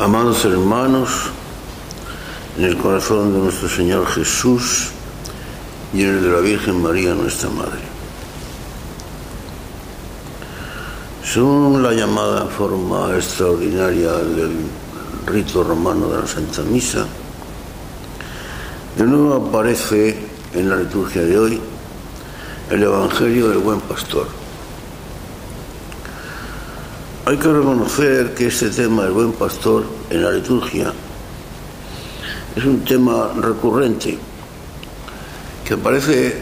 Amados hermanos, en el corazón de nuestro Señor Jesús y en el de la Virgen María, nuestra Madre. Según la llamada forma extraordinaria del rito romano de la Santa Misa, de nuevo aparece en la liturgia de hoy el Evangelio del Buen Pastor. Hay que reconocer que este tema del Buen Pastor en la liturgia es un tema recurrente que aparece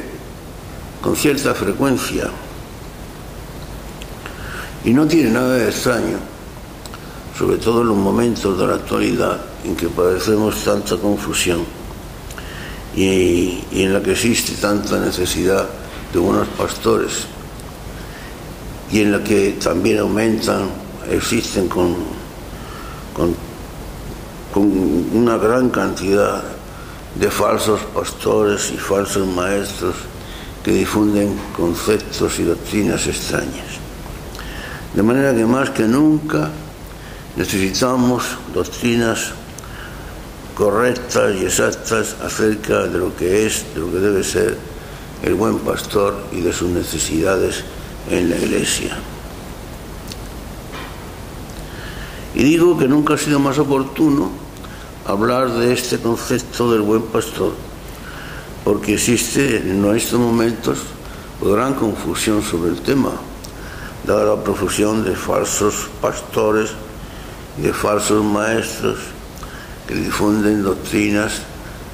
con cierta frecuencia y no tiene nada de extraño, sobre todo en los momentos de la actualidad en que padecemos tanta confusión y en la que existe tanta necesidad de buenos pastores y en la que también existen con una gran cantidad de falsos pastores y falsos maestros que difunden conceptos y doctrinas extrañas. De manera que más que nunca necesitamos doctrinas correctas y exactas acerca de lo que es, de lo que debe ser el buen pastor y de sus necesidades en la Iglesia. Y digo que nunca ha sido más oportuno hablar de este concepto del buen pastor, porque existe en estos momentos gran confusión sobre el tema, dada la profusión de falsos pastores y de falsos maestros que difunden doctrinas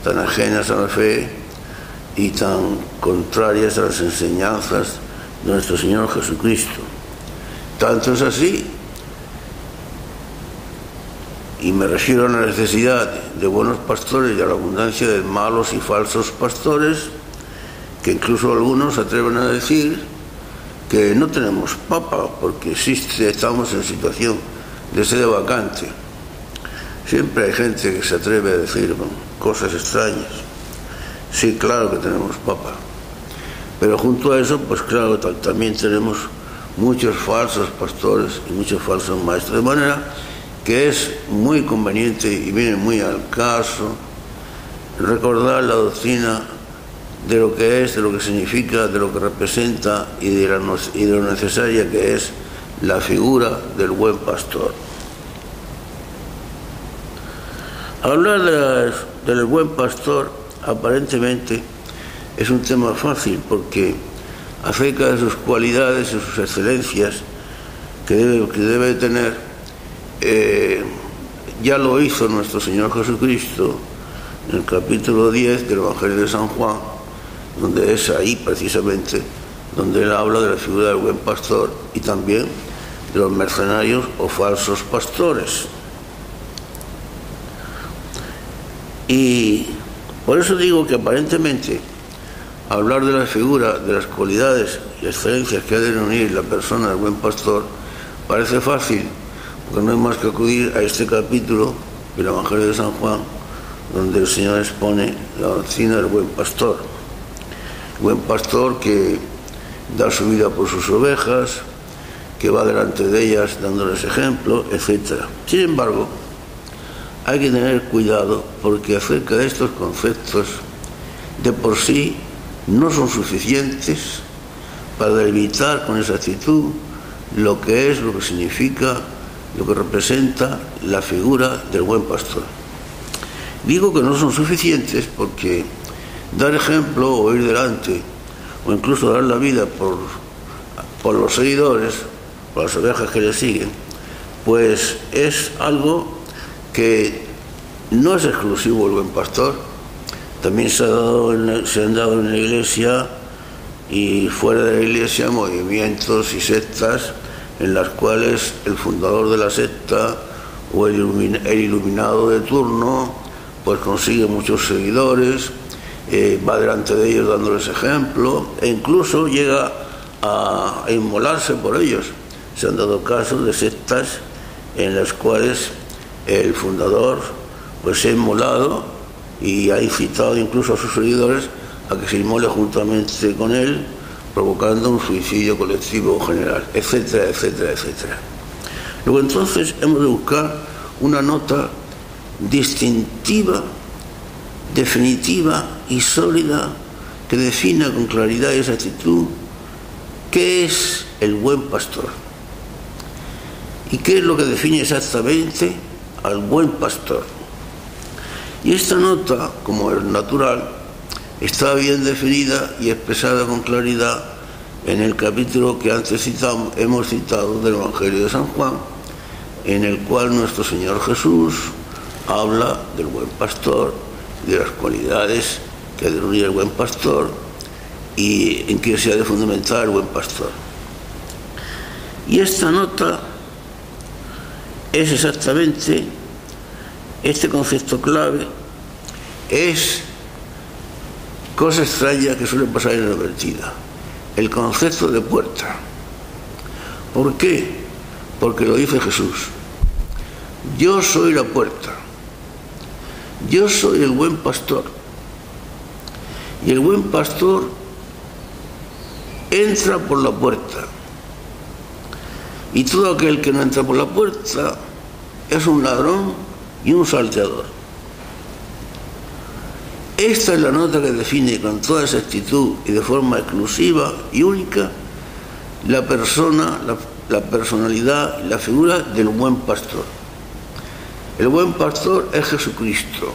tan ajenas a la fe y tan contrarias a las enseñanzas de nuestro Señor Jesucristo. Tanto es así, y me refiero a la necesidad de buenos pastores y a la abundancia de malos y falsos pastores, que incluso algunos se atreven a decir que no tenemos papa porque estamos en situación de sede vacante. Siempre hay gente que se atreve a decir cosas extrañas. Sí, claro que tenemos papa, pero junto a eso, pues claro, también tenemos muchos falsos pastores y muchos falsos maestros, de manera que es muy conveniente y viene muy al caso recordar la doctrina de lo que es, de lo que significa, de lo que representa y de lo necesaria que es la figura del buen pastor. Hablar del buen pastor aparentemente es un tema fácil, porque acerca de sus cualidades y sus excelencias que debe tener, ya lo hizo nuestro Señor Jesucristo en el capítulo 10 del Evangelio de San Juan, donde es ahí precisamente donde él habla de la figura del buen pastor y también de los mercenarios o falsos pastores. Y por eso digo que aparentemente hablar de la figura, de las cualidades y excelencias que ha de reunir la persona del buen pastor parece fácil, porque no hay más que acudir a este capítulo del Evangelio de San Juan, donde el Señor expone la doctrina del buen pastor. El buen pastor que da su vida por sus ovejas, que va delante de ellas dándoles ejemplo, etc. Sin embargo, hay que tener cuidado, porque acerca de estos conceptos de por sí no son suficientes para delimitar con exactitud lo que es, lo que significa, lo que representa la figura del buen pastor. Digo que no son suficientes porque dar ejemplo o ir delante o incluso dar la vida por los seguidores, por las ovejas que le siguen, pues es algo que no es exclusivo del buen pastor. También se han dado en la Iglesia y fuera de la Iglesia movimientos y sectas en las cuales el fundador de la secta o el iluminado de turno pues consigue muchos seguidores, va delante de ellos dándoles ejemplo e incluso llega a inmolarse por ellos. Se han dado casos de sectas en las cuales el fundador pues se ha inmolado y ha incitado incluso a sus seguidores a que se inmole juntamente con él, provocando un suicidio colectivo general, etcétera, etcétera, etcétera. Luego entonces hemos de buscar una nota distintiva, definitiva y sólida que defina con claridad y exactitud qué es el buen pastor y qué es lo que define exactamente al buen pastor. Y esta nota, como es natural, está bien definida y expresada con claridad en el capítulo que antes hemos citado del Evangelio de San Juan, en el cual nuestro Señor Jesús habla del buen pastor, de las cualidades que ha de reunir el buen pastor y en qué se ha de fundamentar el buen pastor. Y esta nota es exactamente este concepto clave, es cosa extraña que suele pasar inadvertida, el concepto de puerta. ¿Por qué? Porque lo dice Jesús. Yo soy la puerta. Yo soy el buen pastor. Y el buen pastor entra por la puerta. Y todo aquel que no entra por la puerta es un ladrón y un salteador. Esta es la nota que define con toda exactitud y de forma exclusiva y única la persona, la personalidad y la figura del buen pastor. El buen pastor es Jesucristo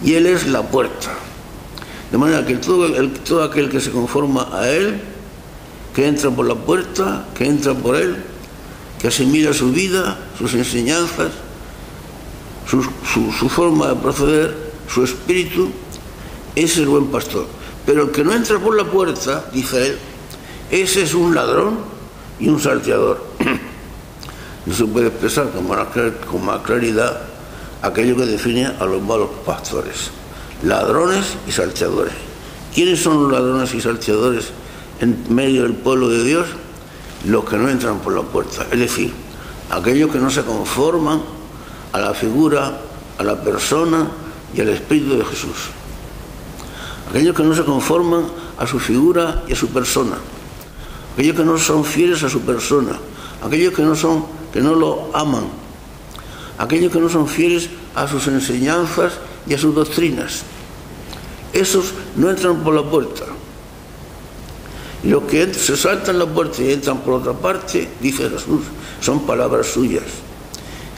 y Él es la puerta. De manera que todo aquel que se conforma a Él, que entra por la puerta, que entra por Él, que asimila su vida, sus enseñanzas, su forma de proceder, su espíritu, ese es el buen pastor. Pero el que no entra por la puerta, dice él, ese es un ladrón y un salteador. No se puede expresar con más claridad aquello que define a los malos pastores: ladrones y salteadores. ¿Quiénes son los ladrones y salteadores en medio del pueblo de Dios? Los que no entran por la puerta, es decir, aquellos que no se conforman a la figura, a la persona y al espíritu de Jesús. Aquellos que no se conforman a su figura y a su persona. Aquellos que no son fieles a su persona. Aquellos que no lo aman. Aquellos que no son fieles a sus enseñanzas y a sus doctrinas. Esos no entran por la puerta. Y los que se saltan la puerta y entran por otra parte, dice Jesús, son palabras suyas.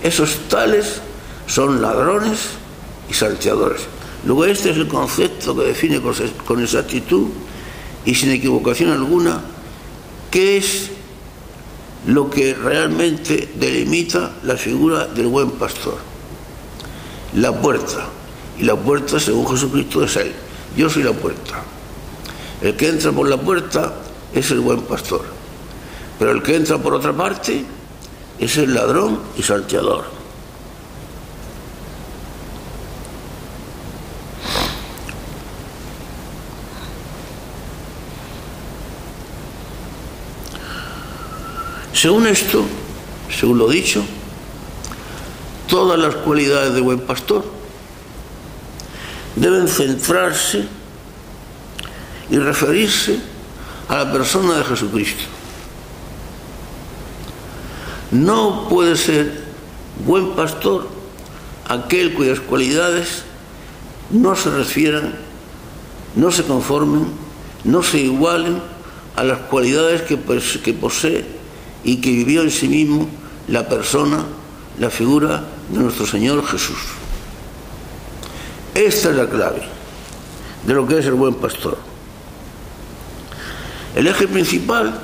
Esos tales son ladrones y salteadores. Luego este es el concepto que define con exactitud y sin equivocación alguna qué es lo que realmente delimita la figura del buen pastor. La puerta. Y la puerta, según Jesucristo, es Él. Yo soy la puerta. El que entra por la puerta es el buen pastor. Pero el que entra por otra parte es el ladrón y salteador. Según esto, según lo dicho, todas las cualidades de buen pastor deben centrarse y referirse a la persona de Jesucristo. No puede ser buen pastor aquel cuyas cualidades no se refieran, no se conformen, no se igualen a las cualidades que posee y que vivió en sí mismo la persona, la figura de nuestro Señor Jesús. Esta es la clave de lo que es el buen pastor. El eje principal,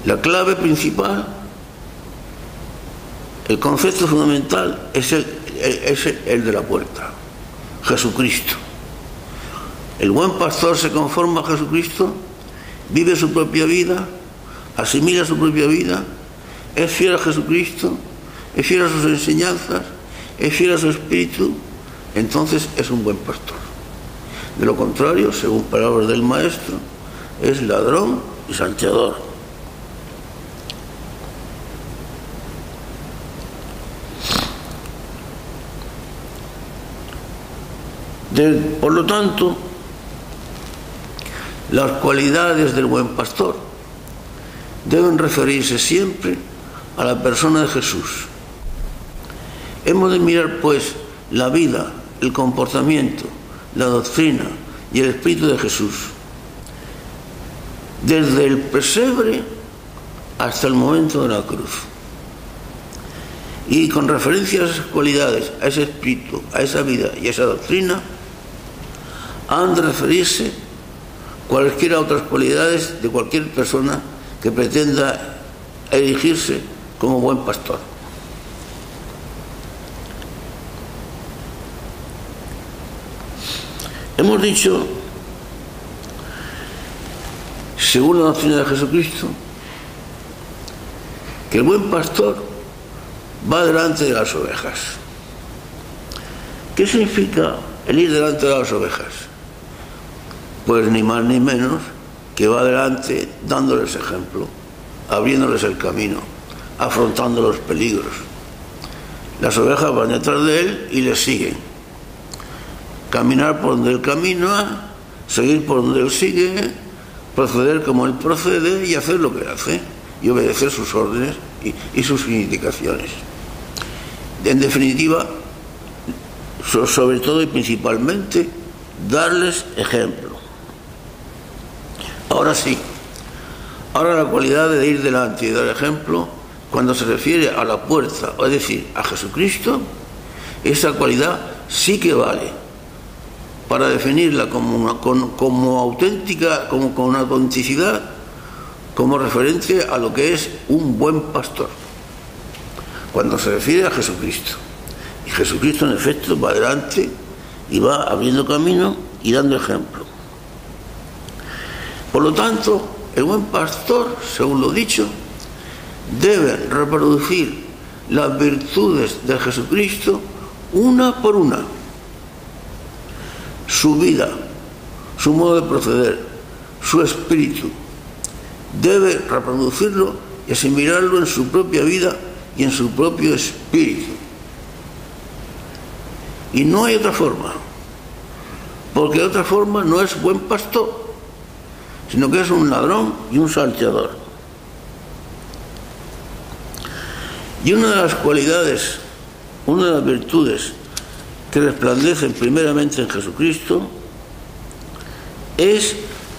la clave principal, el concepto fundamental es el de la puerta, Jesucristo. El buen pastor se conforma a Jesucristo, vive su propia vida, asimila su propia vida, es fiel a Jesucristo, es fiel a sus enseñanzas, es fiel a su espíritu, entonces es un buen pastor. De lo contrario, según palabras del Maestro, es ladrón y salteador. Por lo tanto, las cualidades del buen pastor deben referirse siempre a la persona de Jesús. Hemos de mirar, pues, la vida, el comportamiento, la doctrina y el espíritu de Jesús, desde el pesebre hasta el momento de la cruz. Y con referencia a esas cualidades, a ese espíritu, a esa vida y a esa doctrina, han de referirse cualquiera otras cualidades de cualquier persona que pretenda erigirse como buen pastor. Hemos dicho, según la doctrina de Jesucristo, que el buen pastor va delante de las ovejas. ¿Qué significa el ir delante de las ovejas? Pues ni más ni menos que va delante dándoles ejemplo, abriéndoles el camino, afrontando los peligros. Las ovejas van detrás de él y le siguen. Caminar por donde él camina, seguir por donde él sigue, proceder como él procede y hacer lo que hace, y obedecer sus órdenes y sus indicaciones. En definitiva, sobre todo y principalmente, darles ejemplo. Ahora sí, ahora la cualidad de ir delante y dar ejemplo, cuando se refiere a la puerta, es decir, a Jesucristo, esa cualidad sí que vale para definirla como auténtica, con una autenticidad, como referente a lo que es un buen pastor, cuando se refiere a Jesucristo. Y Jesucristo, en efecto, va adelante y va abriendo camino y dando ejemplo. Por lo tanto, el buen pastor, según lo dicho, debe reproducir las virtudes de Jesucristo una por una. Su vida, su modo de proceder, su espíritu, debe reproducirlo y asimilarlo en su propia vida y en su propio espíritu. Y no hay otra forma, porque de otra forma no es buen pastor, sino que es un ladrón y un salteador. Y una de las cualidades, una de las virtudes que resplandecen primeramente en Jesucristo es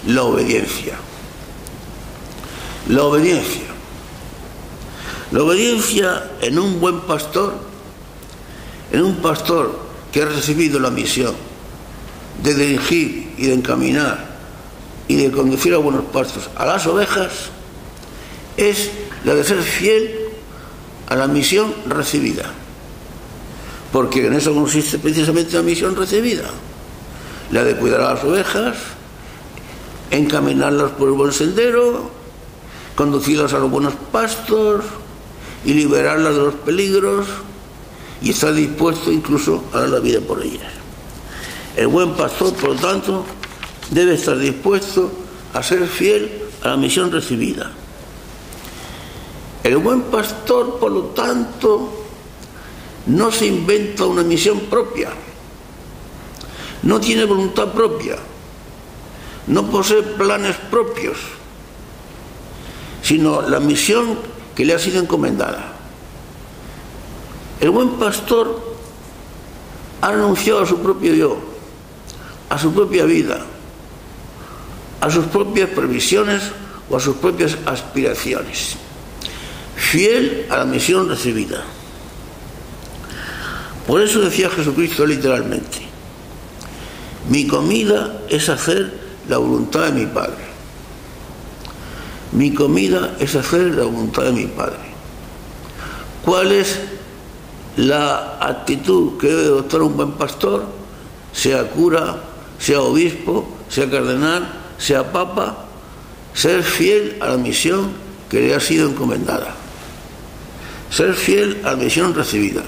la obediencia. La obediencia. La obediencia en un buen pastor, en un pastor que ha recibido la misión de dirigir y de encaminar y de conducir a buenos pastos a las ovejas, es la de ser fiel a la misión recibida. Porque en eso consiste precisamente la misión recibida, la de cuidar a las ovejas, encaminarlas por el buen sendero, conducirlas a los buenos pastos y liberarlas de los peligros, y estar dispuesto incluso a dar la vida por ellas. El buen pastor, por lo tanto, debe estar dispuesto a ser fiel a la misión recibida. El buen pastor, por lo tanto, no se inventa una misión propia, no tiene voluntad propia, no posee planes propios, sino la misión que le ha sido encomendada. El buen pastor ha renunciado a su propio yo, a su propia vida, a sus propias previsiones o a sus propias aspiraciones, fiel a la misión recibida. Por eso decía Jesucristo literalmente: mi comida es hacer la voluntad de mi Padre. Mi comida es hacer la voluntad de mi Padre. ¿Cuál es la actitud que debe adoptar un buen pastor? Sea cura, sea obispo, sea cardenal, sea papa, ser fiel a la misión que le ha sido encomendada, ser fiel a la misión recibida,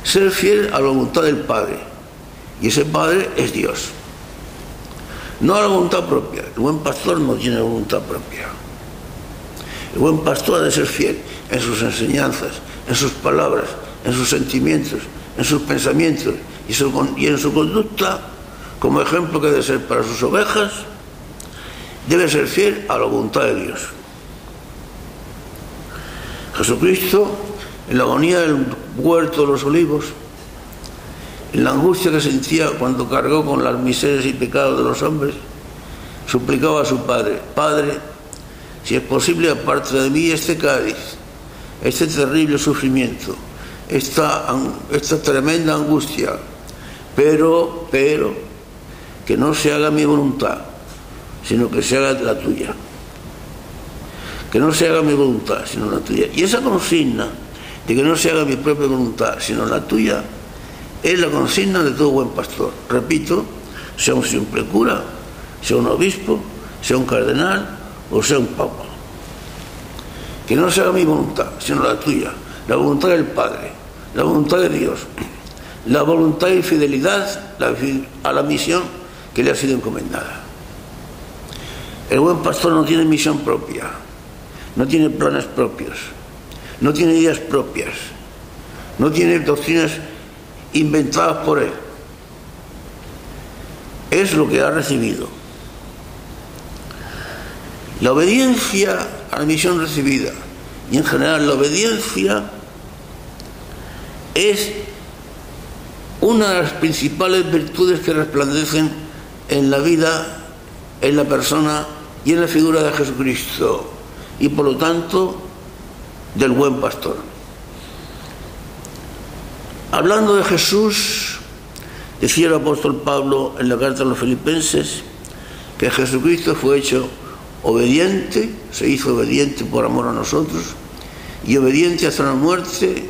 ser fiel a la voluntad del Padre, y ese Padre es Dios, no a la voluntad propia. El buen pastor no tiene voluntad propia. El buen pastor ha de ser fiel en sus enseñanzas, en sus palabras, en sus sentimientos, en sus pensamientos y en su conducta, como ejemplo que debe ser para sus ovejas. Debe ser fiel a la voluntad de Dios. Jesucristo en la agonía del huerto de los olivos, en la angustia que sentía cuando cargó con las miserias y pecados de los hombres, suplicaba a su Padre: Padre, si es posible, aparte de mí este cáliz, este terrible sufrimiento, esta tremenda angustia, pero, que no se haga mi voluntad, sino que se haga la tuya. Que no se haga mi voluntad, sino la tuya. Y esa consigna de que no se haga mi propia voluntad, sino la tuya, es la consigna de todo buen pastor. Repito, sea un simple cura, sea un obispo, sea un cardenal o sea un papa. Que no se haga mi voluntad, sino la tuya, la voluntad del Padre, la voluntad de Dios, la voluntad y fidelidad a la misión que le ha sido encomendada. El buen pastor no tiene misión propia, no tiene planes propios, no tiene ideas propias, no tiene doctrinas inventadas por él. Es lo que ha recibido. La obediencia a la misión recibida y en general la obediencia es una de las principales virtudes que resplandecen en la vida, en la persona y en la figura de Jesucristo, y por lo tanto del buen pastor. Hablando de Jesús, decía el apóstol Pablo en la carta a los Filipenses que Jesucristo fue hecho obediente, se hizo obediente por amor a nosotros, y obediente hasta la muerte,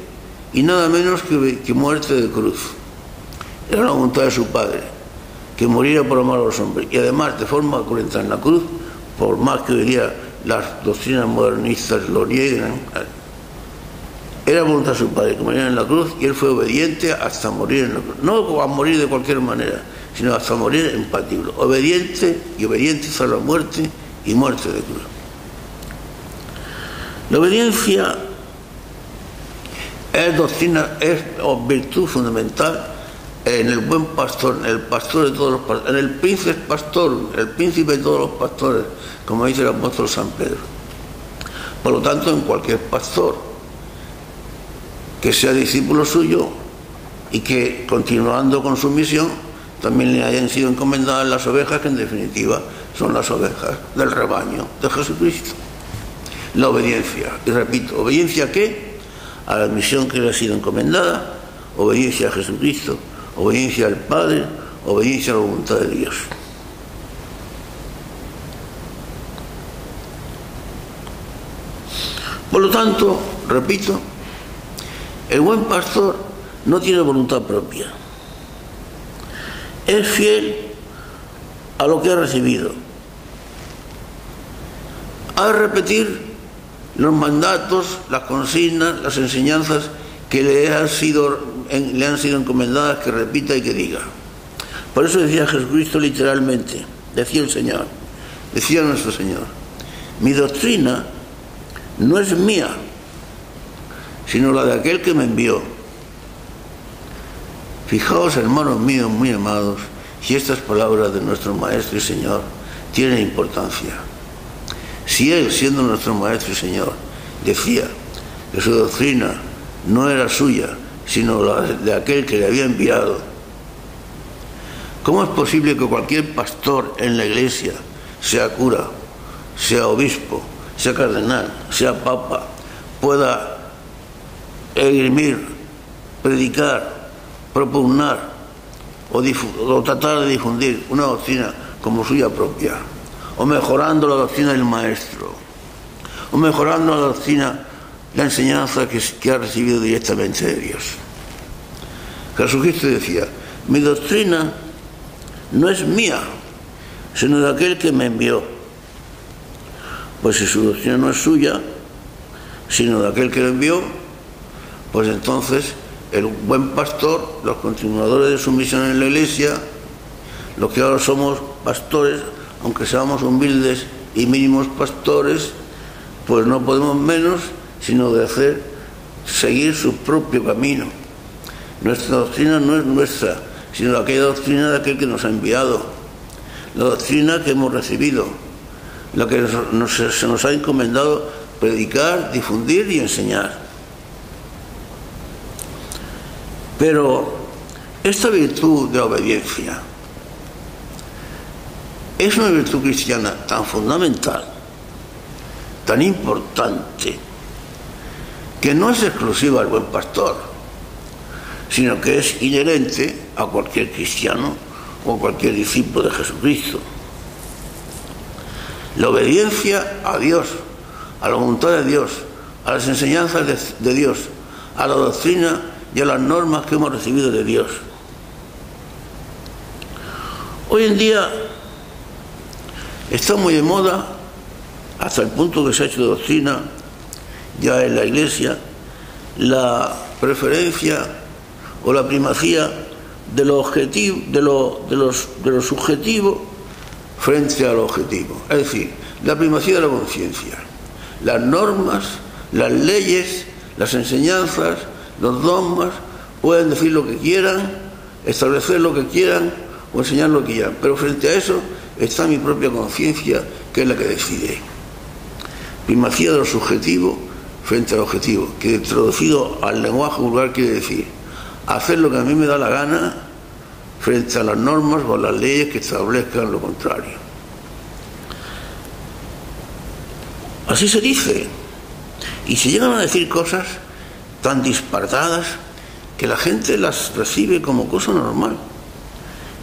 y nada menos que muerte de cruz. Era la voluntad de su Padre, que muriera por amor a los hombres, y además de forma cruenta en la cruz, por más que hoy día las doctrinas modernistas lo nieguen, era voluntad de su Padre que muriera en la cruz, y él fue obediente hasta morir en la cruz. No a morir de cualquier manera, sino hasta morir en patíbulo. Obediente y obediente hasta la muerte y muerte de cruz. La obediencia es doctrina, es virtud fundamental en el buen pastor, en el pastor de todos los pastores, en el príncipe pastor, el príncipe de todos los pastores, como dice el apóstol San Pedro. Por lo tanto, en cualquier pastor que sea discípulo suyo y que, continuando con su misión, también le hayan sido encomendadas las ovejas, que en definitiva son las ovejas del rebaño de Jesucristo. La obediencia, y repito, ¿obediencia a qué? A la misión que le ha sido encomendada, obediencia a Jesucristo, obediencia al Padre, obediencia a la voluntad de Dios. Por lo tanto, repito, el buen pastor no tiene voluntad propia. Es fiel a lo que ha recibido. Ha de repetir los mandatos, las consignas, las enseñanzas que le han sido encomendadas, que repita y que diga. Por eso decía Jesucristo literalmente, decía el Señor, decía nuestro Señor: mi doctrina no es mía, sino la de aquel que me envió. Fijaos, hermanos míos muy amados, si estas palabras de nuestro Maestro y Señor tienen importancia. Si Él, siendo nuestro Maestro y Señor, decía que su doctrina no era suya, sino la de aquel que le había enviado, ¿cómo es posible que cualquier pastor en la Iglesia, sea cura, sea obispo, sea cardenal, sea papa, pueda esgrimir, predicar, propugnar o tratar de difundir una doctrina como suya propia, o mejorando la doctrina del Maestro, o mejorando la doctrina, la enseñanza que ha recibido directamente de Dios? Jesucristo decía: mi doctrina no es mía, sino de aquel que me envió. Pues si su doctrina no es suya, sino de aquel que lo envió, pues entonces el buen pastor, los continuadores de su misión en la Iglesia, los que ahora somos pastores, aunque seamos humildes y mínimos pastores, pues no podemos menos sino de seguir su propio camino. Nuestra doctrina no es nuestra, sino aquella doctrina de aquel que nos ha enviado, la doctrina que hemos recibido, la que se nos ha encomendado predicar, difundir y enseñar. Pero esta virtud de la obediencia es una virtud cristiana tan fundamental, tan importante, que no es exclusiva al buen pastor, sino que es inherente a cualquier cristiano o a cualquier discípulo de Jesucristo. La obediencia a Dios, a la voluntad de Dios, a las enseñanzas de Dios, a la doctrina y a las normas que hemos recibido de Dios. Hoy en día está muy de moda, hasta el punto que se ha hecho de doctrina ya en la Iglesia, la preferencia o la primacía de lo objetivo, de lo subjetivo frente al objetivo. Es decir, la primacía de la conciencia. Las normas, las leyes, las enseñanzas, los dogmas pueden decir lo que quieran, establecer lo que quieran o enseñar lo que quieran, pero frente a eso está mi propia conciencia, que es la que decide. Primacía de lo subjetivo frente al objetivo, que traducido al lenguaje vulgar quiere decir hacer lo que a mí me da la gana frente a las normas o las leyes que establezcan lo contrario. Así se dice, y se llegan a decir cosas tan disparatadas que la gente las recibe como cosa normal,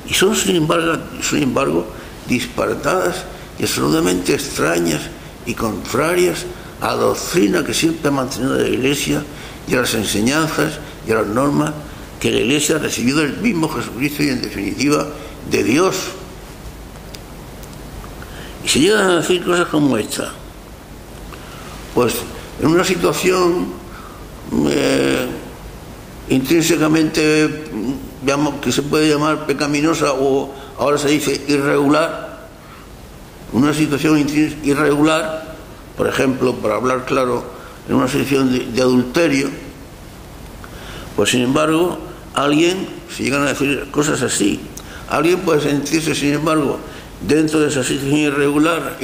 y son sin embargo disparatadas y absolutamente extrañas y contrarias a la doctrina que siempre ha mantenido la Iglesia y a las enseñanzas y a las normas que la Iglesia ha recibido del mismo Jesucristo y en definitiva de Dios. Y se llegan a decir cosas como esta. Pues en una situación intrínsecamente que se puede llamar pecaminosa o ahora se dice irregular, una situación irregular, por ejemplo, para hablar claro, en una situación de adulterio, pues sin embargo alguien, si llegan a decir cosas así, alguien puede sentirse sin embargo dentro de esa situación irregular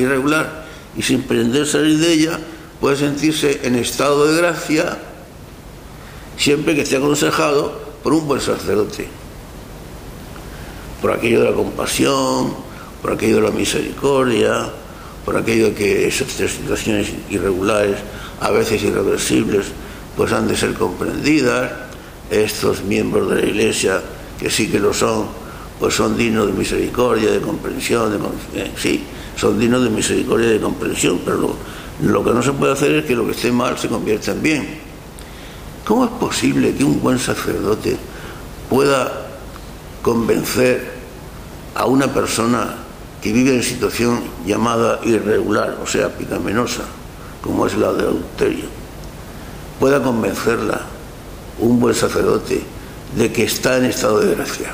y sin pretender salir de ella, puede sentirse en estado de gracia siempre que esté aconsejado por un buen sacerdote, por aquello de la compasión, por aquello de la misericordia, por aquello de que esas situaciones irregulares, a veces irreversibles, pues han de ser comprendidas. Estos miembros de la Iglesia, que sí que lo son, pues son dignos de misericordia, de comprensión, sí, son dignos de misericordia y de comprensión, pero lo que no se puede hacer es que lo que esté mal se convierta en bien. ¿Cómo es posible que un buen sacerdote pueda convencer a una persona que vive en situación llamada irregular, o sea, pecaminosa, como es la de adulterio, pueda convencerla, un buen sacerdote, de que está en estado de gracia?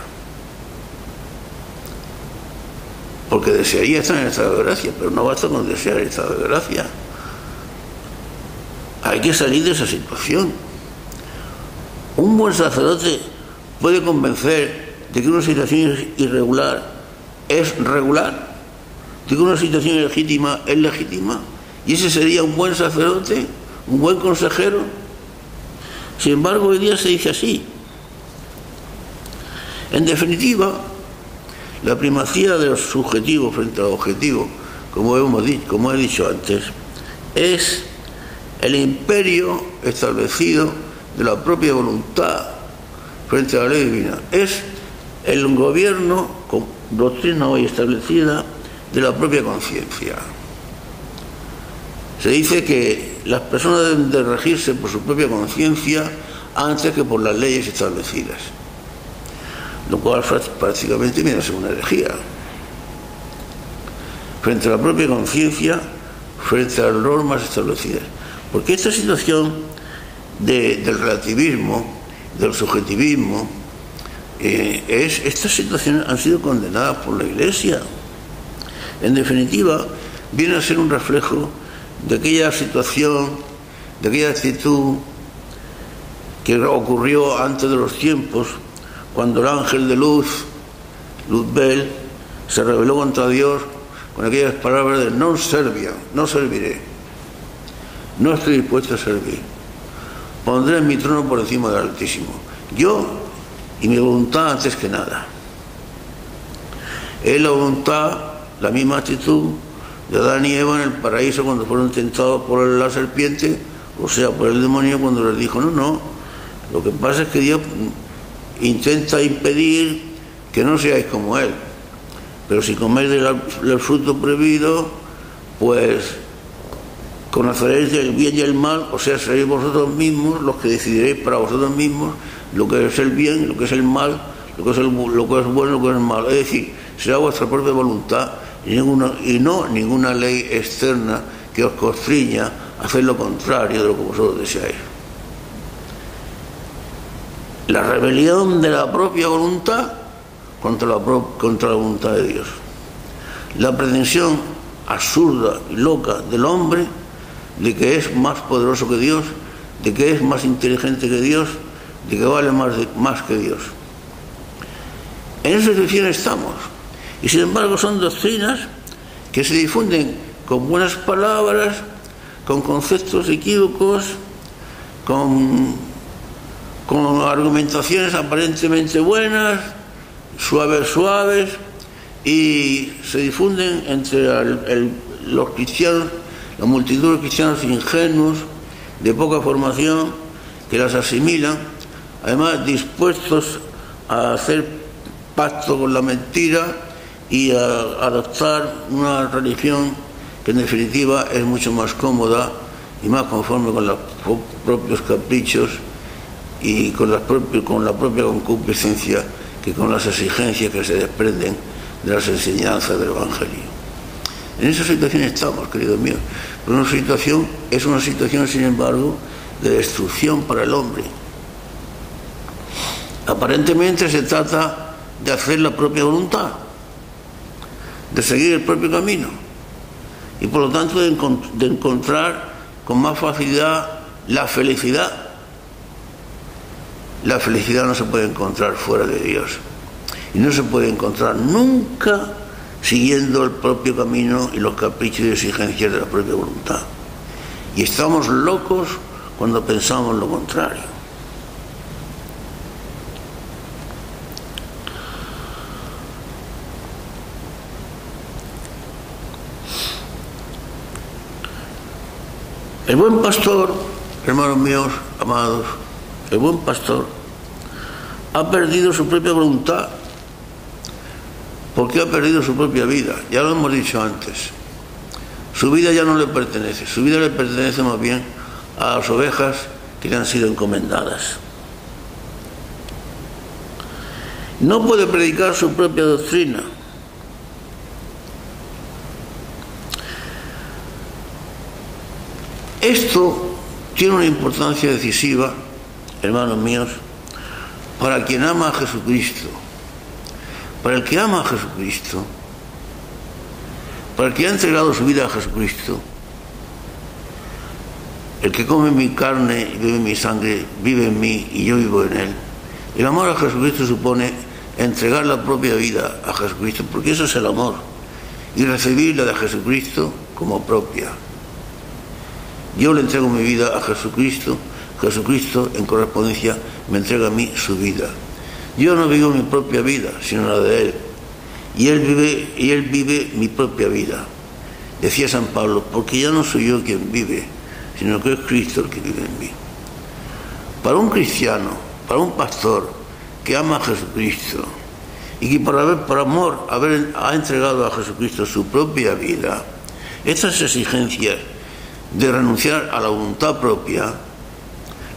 Porque desearía estar en estado de gracia, pero no basta con desear el estado de gracia. Hay que salir de esa situación. Un buen sacerdote puede convencer de que una situación irregular es regular, de que una situación ilegítima es legítima, y ese sería un buen sacerdote, un buen consejero. Sin embargo, hoy día se dice así. En definitiva, la primacía de lo subjetivo frente al objetivo, como he dicho antes, es el imperio establecido de la propia voluntad frente a la ley divina. Es el gobierno, con doctrina hoy establecida, de la propia conciencia. Se dice que las personas deben de regirse por su propia conciencia antes que por las leyes establecidas, lo cual prácticamente viene a ser una herejía. Frente a la propia conciencia, frente a las normas establecidas. Porque esta situación del relativismo, del subjetivismo, estas situaciones han sido condenadas por la Iglesia. En definitiva, viene a ser un reflejo de aquella situación, de aquella actitud que ocurrió antes de los tiempos, cuando el ángel de luz, Luzbel, se rebeló contra Dios con aquellas palabras de no serviré, no estoy dispuesto a servir, pondré mi trono por encima del Altísimo. Yo y mi voluntad antes que nada. Es la voluntad, la misma actitud de Adán y Eva en el paraíso cuando fueron tentados por la serpiente, o sea, por el demonio, cuando les dijo, no, lo que pasa es que Dios intenta impedir que no seáis como Él, pero si coméis del fruto prohibido, pues conoceréis el bien y el mal, o sea, seréis vosotros mismos los que decidiréis para vosotros mismos lo que es el bien, lo que es el mal, lo que es bueno, lo que es el mal. Es decir, será vuestra propia voluntad y no ninguna ley externa que os constriña a hacer lo contrario de lo que vosotros deseáis. La rebelión de la propia voluntad contra la voluntad de Dios. La pretensión absurda y loca del hombre de que es más poderoso que Dios, de que es más inteligente que Dios, de que vale más que Dios. En esa situación estamos. Y sin embargo son doctrinas que se difunden con buenas palabras, con conceptos equívocos, con argumentaciones aparentemente buenas, suaves, y se difunden entre los cristianos, la multitud de cristianos ingenuos, de poca formación, que las asimilan, además dispuestos a hacer pacto con la mentira y a adoptar una religión que en definitiva es mucho más cómoda y más conforme con los propios caprichos y con la propia concupiscencia que con las exigencias que se desprenden de las enseñanzas del Evangelio. En esa situación estamos, queridos míos, pero es una situación, sin embargo, de destrucción para el hombre. Aparentemente se trata de hacer la propia voluntad, de seguir el propio camino y por lo tanto de encontrar con más facilidad la felicidad. La felicidad no se puede encontrar fuera de Dios y no se puede encontrar nunca siguiendo el propio camino y los caprichos y exigencias de la propia voluntad. Y estamos locos cuando pensamos lo contrario. El buen pastor, hermanos míos, amados, el buen pastor ha perdido su propia voluntad porque ha perdido su propia vida. Ya lo hemos dicho antes. Su vida ya no le pertenece. Su vida le pertenece más bien a las ovejas que le han sido encomendadas. No puede predicar su propia doctrina. Esto tiene una importancia decisiva, hermanos míos, para quien ama a Jesucristo. Para el que ama a Jesucristo, para el que ha entregado su vida a Jesucristo, el que come mi carne y bebe mi sangre, vive en mí y yo vivo en él. El amor a Jesucristo supone entregar la propia vida a Jesucristo, porque eso es el amor, y recibir la de Jesucristo como propia. Yo le entrego mi vida a Jesucristo, Jesucristo en correspondencia me entrega a mí su vida. Yo no vivo mi propia vida, sino la de Él. Y Él vive mi propia vida. Decía San Pablo, porque ya no soy yo quien vive, sino que es Cristo el que vive en mí. Para un cristiano, para un pastor que ama a Jesucristo y que por amor ha entregado a Jesucristo su propia vida, estas exigencias de renunciar a la voluntad propia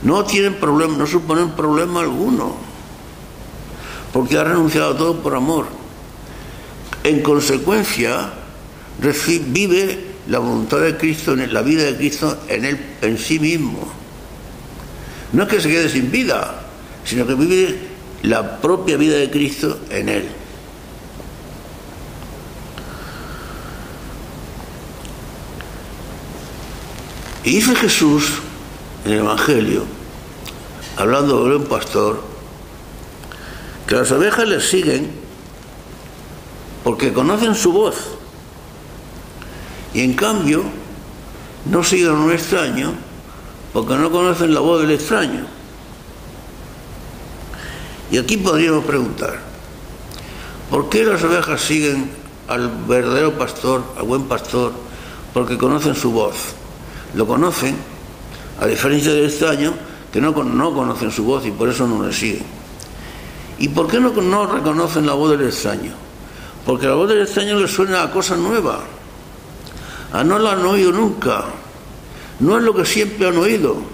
no tienen problema, no suponen problema alguno, porque ha renunciado a todo por amor. En consecuencia, vive la voluntad de Cristo, la vida de Cristo en sí mismo. No es que se quede sin vida, sino que vive la propia vida de Cristo en él. Y dice Jesús en el Evangelio, hablando de un pastor, que las ovejas les siguen porque conocen su voz y en cambio no siguen a un extraño porque no conocen la voz del extraño. Y aquí podríamos preguntar, ¿por qué las ovejas siguen al verdadero pastor, al buen pastor? Porque conocen su voz. Lo conocen, a diferencia del extraño, que no conocen su voz y por eso no le siguen. ¿Y por qué no reconocen la voz del extraño? Porque la voz del extraño les suena a cosa nueva. No la han oído nunca. No es lo que siempre han oído.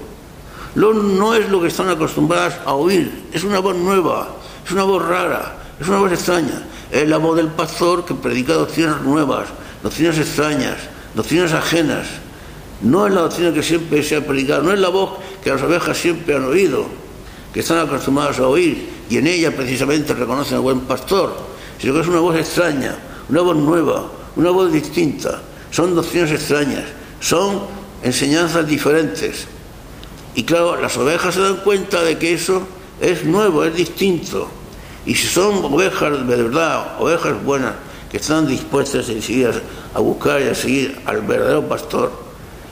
No es lo que están acostumbradas a oír. Es una voz nueva, es una voz rara, es una voz extraña. Es la voz del pastor que predica doctrinas nuevas, doctrinas extrañas, doctrinas ajenas. No es la doctrina que siempre se ha predicado, no es la voz que las ovejas siempre han oído, que están acostumbradas a oír, y en ella precisamente reconocen al buen pastor, sino que es una voz extraña, una voz nueva, una voz distinta. Son doctrinas extrañas, son enseñanzas diferentes. Y claro, las ovejas se dan cuenta de que eso es nuevo, es distinto. Y si son ovejas de verdad, ovejas buenas, que están dispuestas a buscar y a seguir al verdadero pastor,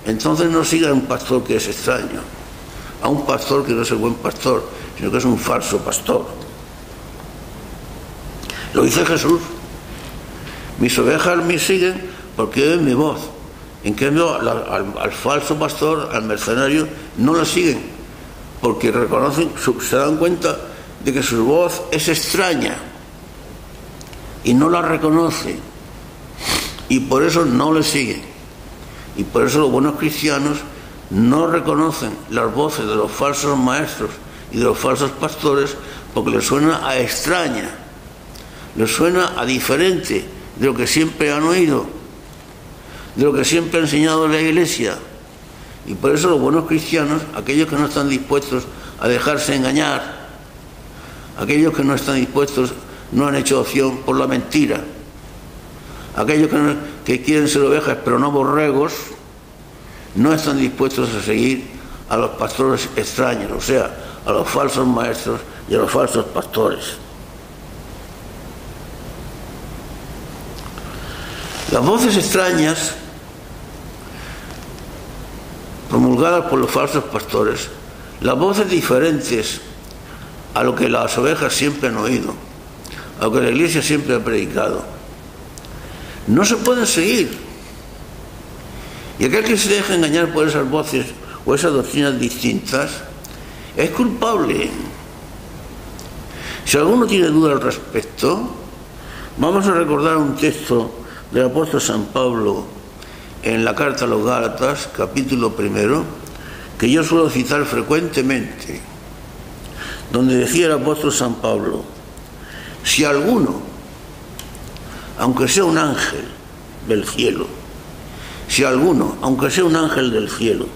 entonces no sigan a un pastor que es extraño, a un pastor que no es el buen pastor, sino que es un falso pastor. Lo dice Jesús: mis ovejas me siguen porque oyen mi voz. En cambio, al falso pastor, al mercenario, no lo siguen, porque reconocen, se dan cuenta de que su voz es extraña y no la reconocen, y por eso no le siguen. Y por eso los buenos cristianos no reconocen las voces de los falsos maestros y de los falsos pastores, porque les suena a extraña, les suena a diferente de lo que siempre han oído, de lo que siempre ha enseñado la Iglesia. Y por eso los buenos cristianos, aquellos que no están dispuestos a dejarse engañar, aquellos que no están dispuestos, no han hecho opción por la mentira, aquellos que quieren ser ovejas pero no borregos, no están dispuestos a seguir a los pastores extraños, o sea, a los falsos maestros y a los falsos pastores. Las voces extrañas promulgadas por los falsos pastores, las voces diferentes a lo que las ovejas siempre han oído, a lo que la Iglesia siempre ha predicado, no se pueden seguir. Y aquel que se deja engañar por esas voces o esas doctrinas distintas es culpable. Si alguno tiene duda al respecto, vamos a recordar un texto del apóstol San Pablo en la carta a los Gálatas, capítulo 1, que yo suelo citar frecuentemente, donde decía el apóstol San Pablo: si alguno, aunque sea un ángel del cielo, si alguno, aunque sea un ángel del cielo,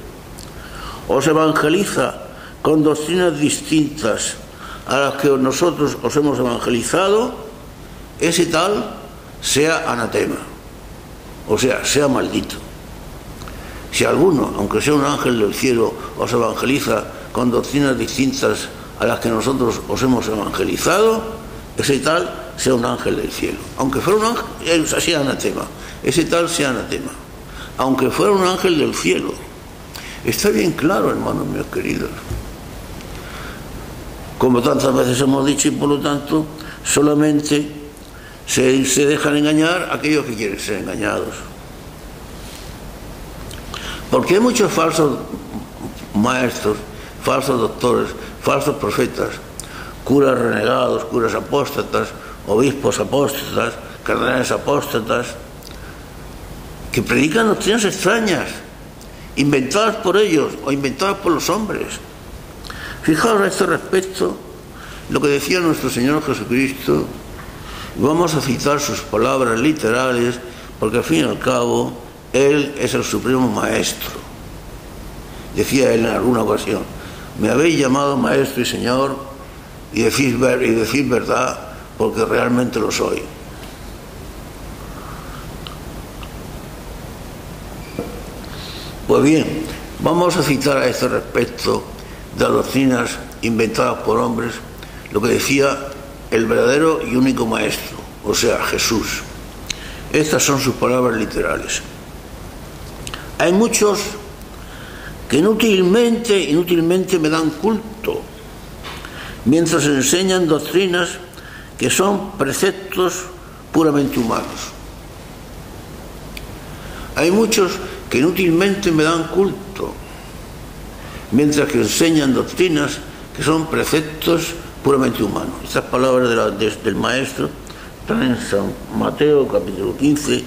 os evangeliza con doctrinas distintas a las que nosotros os hemos evangelizado, ese tal sea anatema, o sea maldito. Si alguno, aunque sea un ángel del cielo, os evangeliza con doctrinas distintas a las que nosotros os hemos evangelizado, ese tal sea un ángel del cielo. Aunque fuera un ángel, sea anatema. Ese tal sea anatema. Aunque fuera un ángel del cielo. Está bien claro, hermanos míos queridos. Como tantas veces hemos dicho, y por lo tanto, solamente se dejan engañar aquellos que quieren ser engañados. Porque hay muchos falsos maestros, falsos doctores, falsos profetas, curas renegados, curas apóstatas, obispos apóstatas, cardenales apóstatas, que predican doctrinas extrañas, inventadas por ellos o inventadas por los hombres. Fijaos a este respecto lo que decía nuestro Señor Jesucristo. Vamos a citar sus palabras literales, porque al fin y al cabo Él es el supremo maestro. Decía Él en alguna ocasión: me habéis llamado maestro y Señor, y decís verdad, porque realmente lo soy. Pues bien, vamos a citar a este respecto de las doctrinas inventadas por hombres lo que decía el verdadero y único maestro, o sea, Jesús. Estas son sus palabras literales. Hay muchos que inútilmente me dan culto, mientras enseñan doctrinas que son preceptos puramente humanos. Hay muchos que inútilmente me dan culto, mientras que enseñan doctrinas que son preceptos puramente humanos. Estas palabras del Maestro están en San Mateo capítulo 15,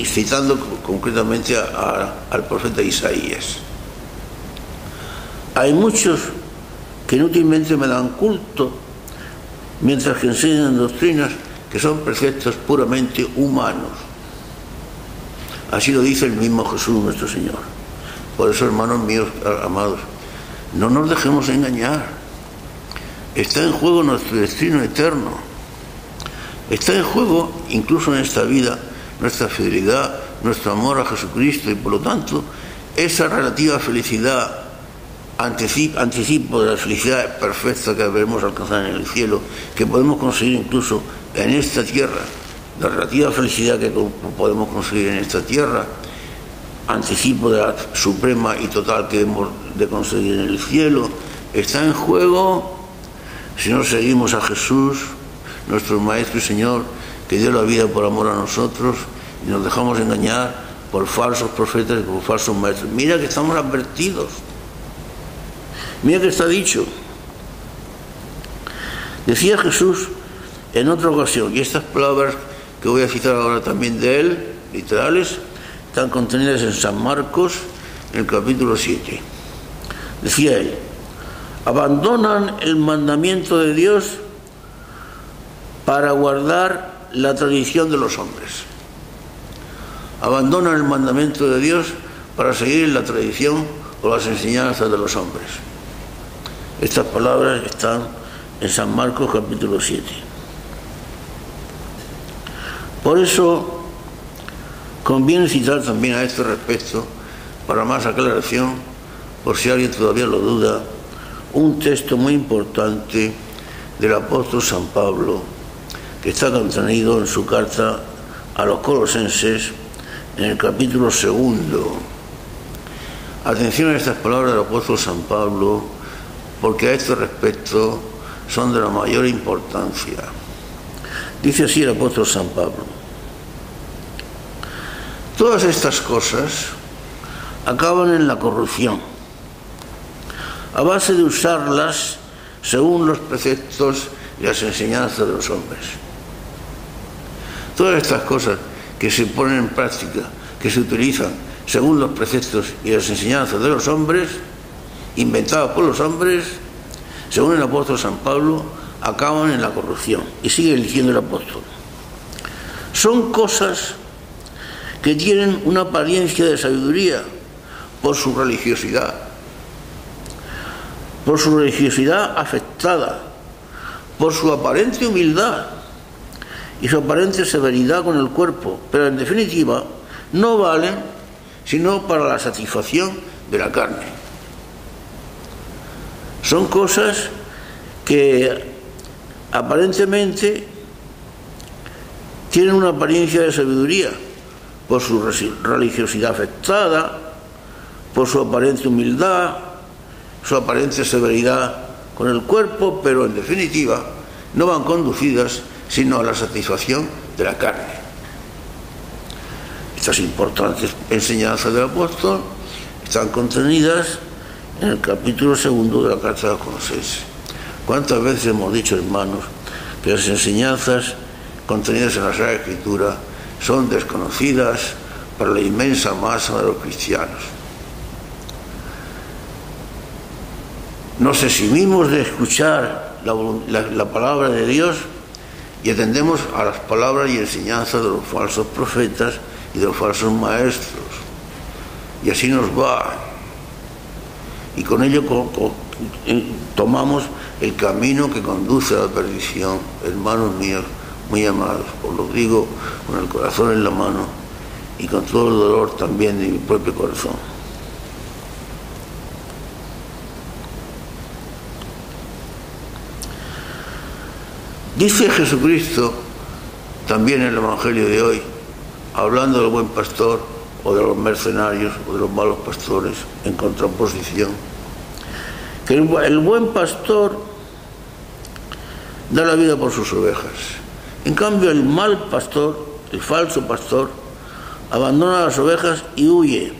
citando concretamente al profeta Isaías. Hay muchos que inútilmente me dan culto, mientras que enseñan doctrinas que son preceptos puramente humanos. Así lo dice el mismo Jesús nuestro Señor. Por eso, hermanos míos amados, no nos dejemos engañar. Está en juego nuestro destino eterno. Está en juego, incluso en esta vida, nuestra fidelidad, nuestro amor a Jesucristo y, por lo tanto, esa relativa felicidad, anticipo de la felicidad perfecta que debemos alcanzar en el cielo, que podemos conseguir incluso en esta tierra, la relativa felicidad que podemos conseguir en esta tierra, anticipo de la suprema y total que hemos de conseguir en el cielo, está en juego si no seguimos a Jesús, nuestro Maestro y Señor, que dio la vida por amor a nosotros, y nos dejamos engañar por falsos profetas y por falsos maestros. Mira que estamos advertidos. Mira que está dicho. Decía Jesús en otra ocasión, y estas palabras que voy a citar ahora también de él, literales, están contenidas en San Marcos, en el capítulo 7. Decía él: abandonan el mandamiento de Dios para guardar la tradición de los hombres. Abandonan el mandamiento de Dios para seguir la tradición o las enseñanzas de los hombres. Estas palabras están en San Marcos capítulo 7. Por eso conviene citar también a este respecto, para más aclaración, por si alguien todavía lo duda, un texto muy importante del apóstol San Pablo, que está contenido en su carta a los Colosenses, en el capítulo 2. Atención a estas palabras del apóstol San Pablo, porque a este respecto son de la mayor importancia. Dice así el apóstol San Pablo: todas estas cosas acaban en la corrupción, a base de usarlas según los preceptos y las enseñanzas de los hombres. Todas estas cosas que se ponen en práctica, que se utilizan según los preceptos y las enseñanzas de los hombres, inventadas por los hombres, según el apóstol San Pablo, acaban en la corrupción. Y sigue diciendo el apóstol: son cosas que tienen una apariencia de sabiduría por su religiosidad afectada, por su aparente humildad y su aparente severidad con el cuerpo, pero en definitiva no valen sino para la satisfacción de la carne. Son cosas que aparentemente tienen una apariencia de sabiduría por su religiosidad afectada, por su aparente humildad, su aparente severidad con el cuerpo, pero en definitiva no van conducidas sino a la satisfacción de la carne. Estas importantes enseñanzas del apóstol están contenidas en el capítulo 2 de la carta de los Colosenses. ¿Cuántas veces hemos dicho, hermanos, que las enseñanzas contenidas en la Sagrada Escritura son desconocidas para la inmensa masa de los cristianos? Nos eximimos de escuchar la palabra de Dios y atendemos a las palabras y enseñanzas de los falsos profetas y de los falsos maestros, y así nos va, y con ello tomamos el camino que conduce a la perdición. Hermanos míos muy amados, os lo digo con el corazón en la mano y con todo el dolor también de mi propio corazón. Dice Jesucristo también en el Evangelio de hoy, hablando del buen pastor o de los mercenarios o de los malos pastores, en contraposición, que el buen pastor da la vida por sus ovejas. En cambio, el mal pastor, el falso pastor, abandona las ovejas y huye.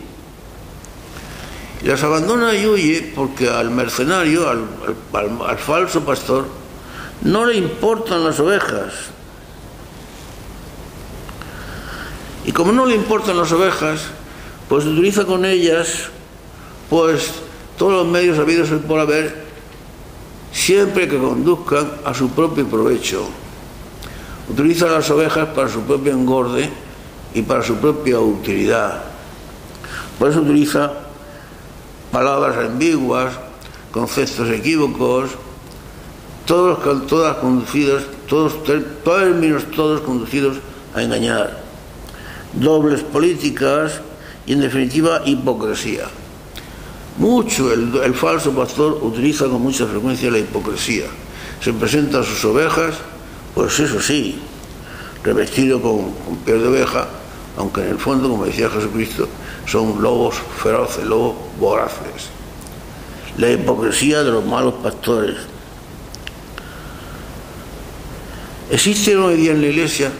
Y las abandona y huye porque al mercenario, al falso pastor, no le importan las ovejas. Y como no le importan las ovejas, pues utiliza con ellas pues todos los medios habidos por haber, siempre que conduzcan a su propio provecho. Utiliza las ovejas para su propio engorde y para su propia utilidad. Por eso utiliza palabras ambiguas, conceptos equívocos, todos conducidos, términos conducidos a engañar, dobles políticas y, en definitiva, hipocresía. El falso pastor utiliza con mucha frecuencia la hipocresía. Se presenta a sus ovejas, pues eso sí, revestido con piel de oveja, aunque en el fondo, como decía Jesucristo, son lobos feroces, lobos voraces. La hipocresía de los malos pastores. Existe hoy día en la Iglesia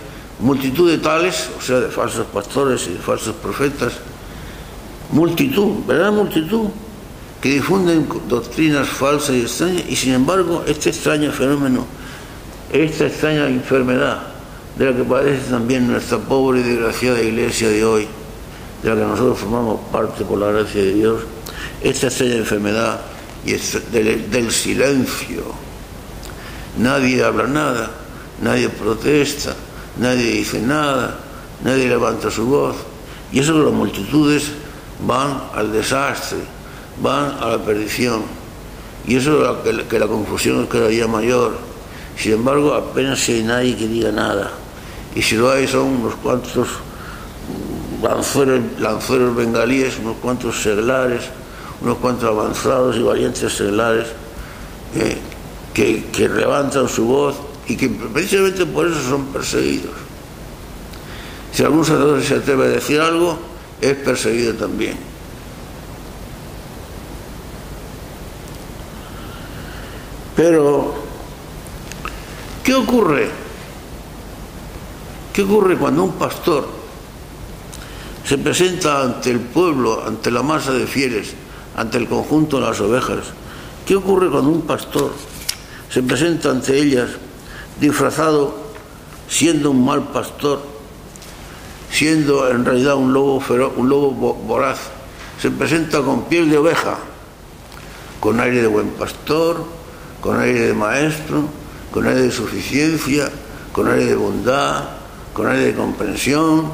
multitud de tales, o sea, de falsos pastores y de falsos profetas, verdadera multitud, que difunden doctrinas falsas y extrañas, y sin embargo este extraño fenómeno, esta extraña enfermedad de la que padece también nuestra pobre y desgraciada Iglesia de hoy, de la que nosotros formamos parte por la gracia de Dios, esta extraña enfermedad y del silencio. Nadie habla nada, nadie protesta, nadie dice nada, nadie levanta su voz, y eso que las multitudes van al desastre, van a la perdición, y eso que la confusión es cada día mayor. Sin embargo, apenas si hay nadie que diga nada, y si lo hay son unos cuantos lanceros bengalíes, unos cuantos seglares, unos cuantos avanzados y valientes seglares que levantan su voz y que precisamente por eso son perseguidos. Si algún sacerdote se atreve a decir algo, es perseguido también. Pero, ¿qué ocurre? ¿Qué ocurre cuando un pastor se presenta ante el pueblo, ante la masa de fieles, ante el conjunto de las ovejas? ¿Qué ocurre cuando un pastor se presenta ante ellas disfrazado, siendo un mal pastor, siendo en realidad un lobo feroz, un lobo voraz? Se presenta con piel de oveja, con aire de buen pastor, con aire de maestro, con aire de suficiencia, con aire de bondad, con aire de comprensión,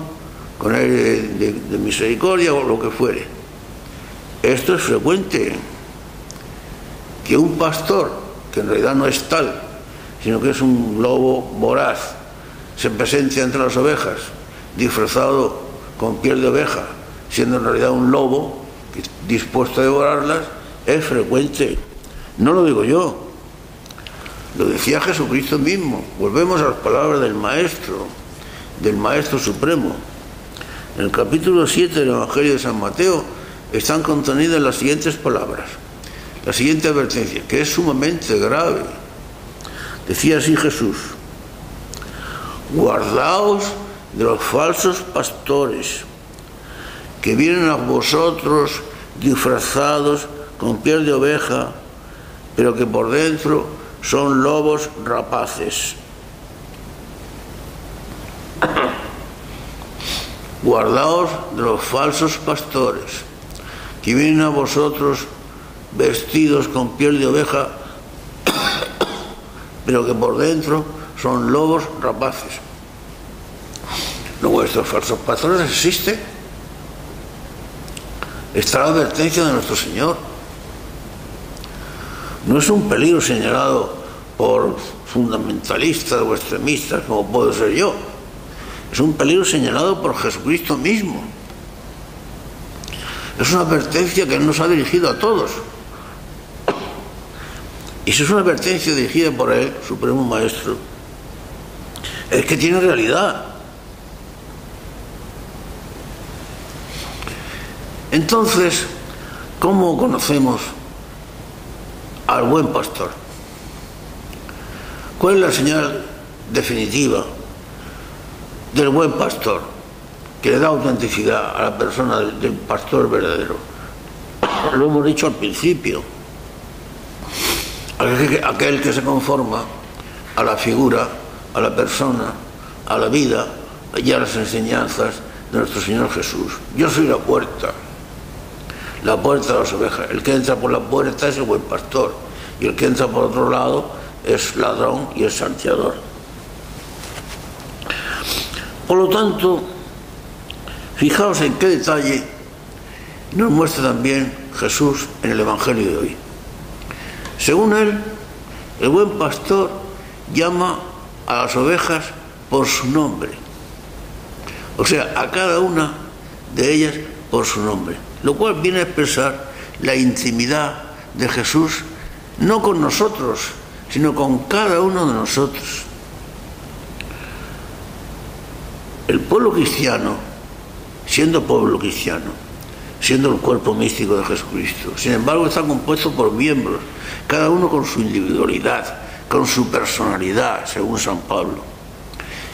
con aire de misericordia o lo que fuere. Esto es frecuente, que un pastor, que en realidad no es tal, sino que es un lobo voraz, se presente entre las ovejas disfrazado con piel de oveja, siendo en realidad un lobo dispuesto a devorarlas, es frecuente. No lo digo yo, lo decía Jesucristo mismo. Volvemos a las palabras del Maestro Supremo. En el capítulo 7 del Evangelio de San Mateo están contenidas las siguientes palabras, la siguiente advertencia, que es sumamente grave. Decía así Jesús: guardaos de los falsos pastores que vienen a vosotros disfrazados con piel de oveja, pero que por dentro son lobos rapaces. Guardaos de los falsos pastores que vienen a vosotros vestidos con piel de oveja, pero que por dentro son lobos rapaces. Luego, estos falsos pastores existen. Está la advertencia de nuestro Señor. No es un peligro señalado por fundamentalistas o extremistas como puedo ser yo. Es un peligro señalado por Jesucristo mismo. Es una advertencia que Él nos ha dirigido a todos. Y si es una advertencia dirigida por Él, Supremo Maestro, es que tiene realidad. Entonces, ¿cómo conocemos al buen pastor? ¿Cuál es la señal definitiva del buen pastor, que le da autenticidad a la persona del pastor verdadero? Lo hemos dicho al principio. Aquel que se conforma a la figura, a la persona, a la vida y a las enseñanzas de nuestro Señor Jesús. Yo soy la puerta de las ovejas. El que entra por la puerta es el buen pastor, y el que entra por otro lado es ladrón y es salteador. Por lo tanto, fijaos en qué detalle nos muestra también Jesús en el Evangelio de hoy. Según él, el buen pastor llama a las ovejas por su nombre, o sea, a cada una de ellas por su nombre, lo cual viene a expresar la intimidad de Jesús, no con nosotros, sino con cada uno de nosotros. El pueblo cristiano, siendo pueblo cristiano, siendo el cuerpo místico de Jesucristo, sin embargo está compuesto por miembros, cada uno con su individualidad, con su personalidad, según San Pablo.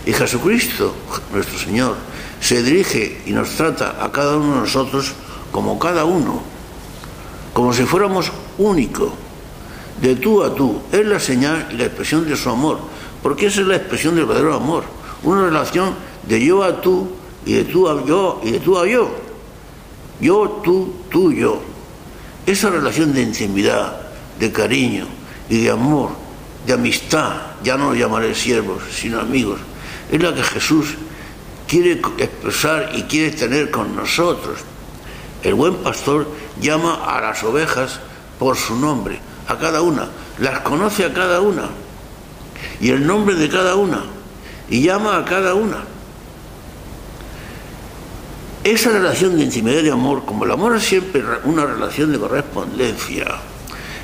Y Jesucristo, nuestro Señor, se dirige y nos trata a cada uno de nosotros como cada uno, como si fuéramos únicos, de tú a tú. Es la señal y la expresión de su amor, porque esa es la expresión del verdadero amor, una relación de yo a tú y de tú a yo y de tú a yo. Yo, tú, yo. Esa relación de intimidad, de cariño y de amor, de amistad, ya no lo llamaré siervos, sino amigos, es la que Jesús quiere expresar y quiere tener con nosotros. El buen pastor llama a las ovejas por su nombre, a cada una, las conoce a cada una, y el nombre de cada una, y llama a cada una. Esa relación de intimidad y de amor, como el amor es siempre una relación de correspondencia,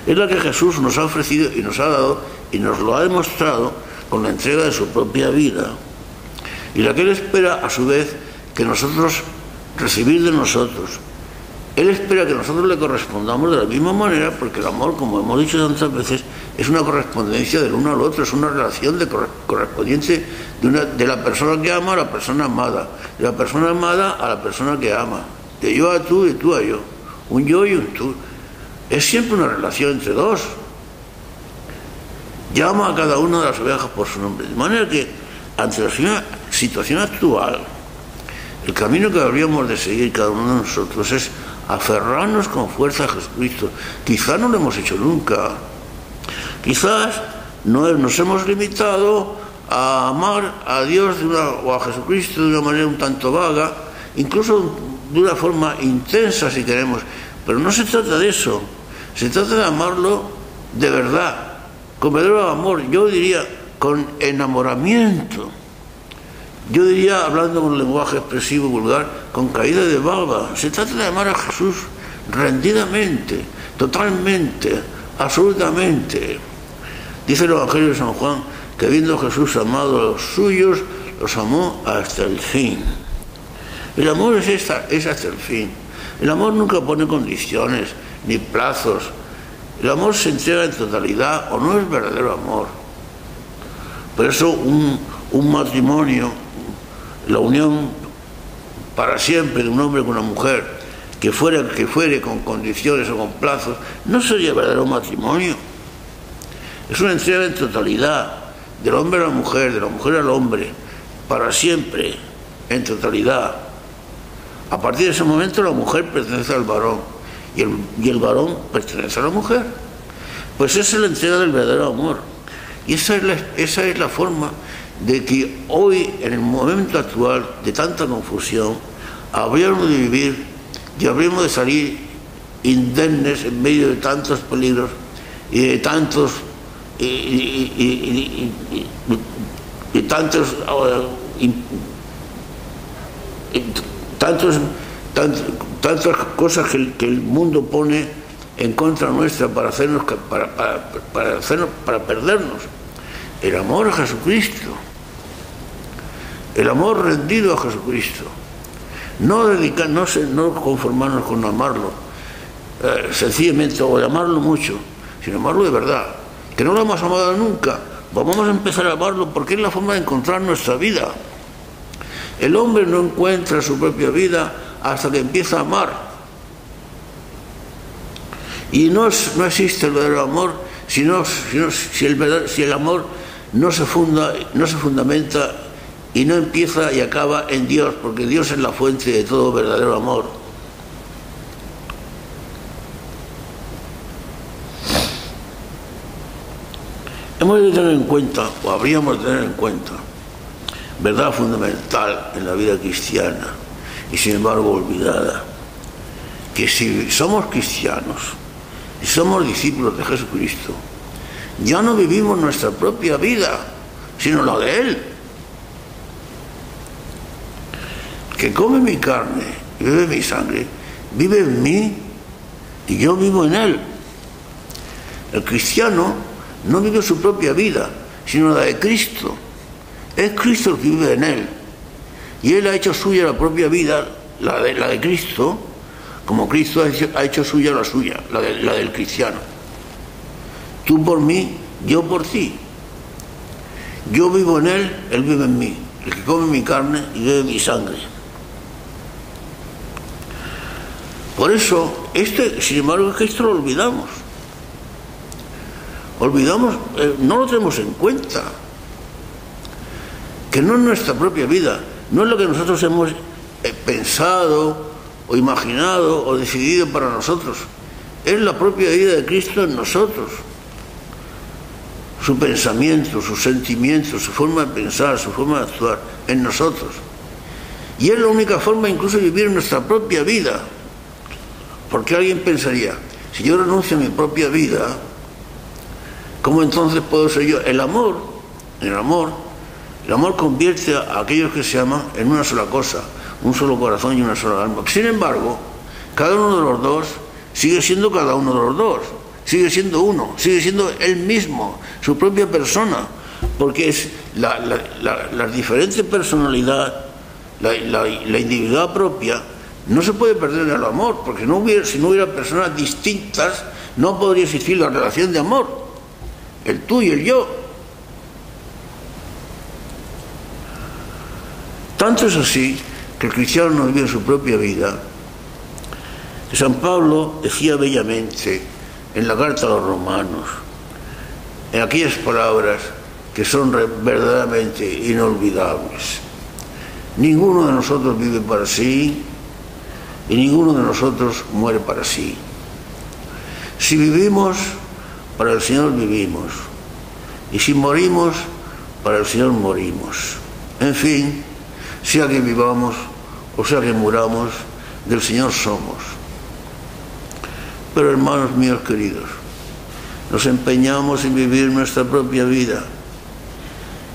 es la que Jesús nos ha ofrecido y nos ha dado y nos lo ha demostrado con la entrega de su propia vida, y la que Él espera a su vez que nosotros recibir de nosotros. Él espera que nosotros le correspondamos de la misma manera, porque el amor, como hemos dicho tantas veces, es una correspondencia del uno al otro, es una relación de correspondiente de la persona que ama a la persona amada, de la persona amada a la persona que ama, de yo a tú y tú a yo, un yo y un tú. Es siempre una relación entre dos. Llama a cada una de las ovejas por su nombre, de manera que ante la situación actual, el camino que habríamos de seguir cada uno de nosotros es aferrarnos con fuerza a Jesucristo. Quizá no lo hemos hecho nunca. Quizás nos hemos limitado a amar a Dios o a Jesucristo de una manera un tanto vaga, incluso de una forma intensa si queremos. Pero no se trata de eso. Se trata de amarlo de verdad, con verdadero amor. Yo diría con enamoramiento. Yo diría, hablando con lenguaje expresivo y vulgar, con caída de baba. Se trata de amar a Jesús rendidamente, totalmente, absolutamente. Dice el Evangelio de San Juan que habiendo Jesús amado a los suyos, los amó hasta el fin. El amor es hasta el fin. El amor nunca pone condiciones ni plazos. El amor se entrega en totalidad o no es verdadero amor. Por eso un matrimonio, la unión para siempre de un hombre con una mujer, que fuere con condiciones o con plazos, no sería verdadero matrimonio. Es una entrega en totalidad del hombre a la mujer, de la mujer al hombre, para siempre, en totalidad. A partir de ese momento la mujer pertenece al varón y el varón pertenece a la mujer. Pues esa es la entrega del verdadero amor. Y esa es la forma de que hoy, en el momento actual de tanta confusión, habríamos de vivir y habríamos de salir indemnes en medio de tantos peligros y de tantos tantas cosas que el mundo pone en contra nuestra para perdernos. El amor a Jesucristo, el amor rendido a Jesucristo, no conformarnos con amarlo sencillamente o de amarlo mucho, sino amarlo de verdad, que no lo hemos amado nunca, pues vamos a empezar a amarlo porque es la forma de encontrar nuestra vida. El hombre no encuentra su propia vida hasta que empieza a amar. Y no existe el verdadero amor si el amor no se fundamenta y no empieza y acaba en Dios, porque Dios es la fuente de todo verdadero amor. Hemos de tener en cuenta, o habríamos de tener en cuenta, verdad fundamental en la vida cristiana y sin embargo olvidada, que si somos cristianos, si somos discípulos de Jesucristo, ya no vivimos nuestra propia vida, sino la de Él. Que come mi carne y bebe mi sangre, vive en mí y yo vivo en Él. El cristiano no vive su propia vida, sino la de Cristo. Es Cristo el que vive en Él. Y Él ha hecho suya la propia vida, la de Cristo, como Cristo ha hecho suya, la del cristiano. Tú por mí, yo por ti. Yo vivo en Él, Él vive en mí. El que come mi carne y bebe mi sangre. Por eso, sin embargo, es que esto lo olvidamos. No lo tenemos en cuenta. Que no es nuestra propia vida, no es lo que nosotros hemos pensado o imaginado o decidido para nosotros. Es la propia vida de Cristo en nosotros. Su pensamiento, sus sentimientos, su forma de pensar, su forma de actuar en nosotros. Y es la única forma incluso de vivir nuestra propia vida. Porque alguien pensaría, si yo renuncio a mi propia vida, ¿cómo entonces puedo ser yo? El amor convierte a aquellos que se aman en una sola cosa, un solo corazón y una sola alma. Sin embargo, cada uno de los dos sigue siendo cada uno de los dos, sigue siendo uno, sigue siendo él mismo, su propia persona, porque es la diferente personalidad, la individualidad propia, no se puede perder en el amor, porque si no hubiera personas distintas, no podría existir la relación de amor, el tú y el yo. Tanto es así que el cristiano no vive su propia vida. San Pablo decía bellamente en la carta a los romanos, en aquellas palabras que son verdaderamente inolvidables: ninguno de nosotros vive para sí y ninguno de nosotros muere para sí. Si vivimos, para el Señor vivimos, y si morimos, para el Señor morimos. En fin, sea que vivamos o sea que muramos, del Señor somos. Pero hermanos míos queridos, nos empeñamos en vivir nuestra propia vida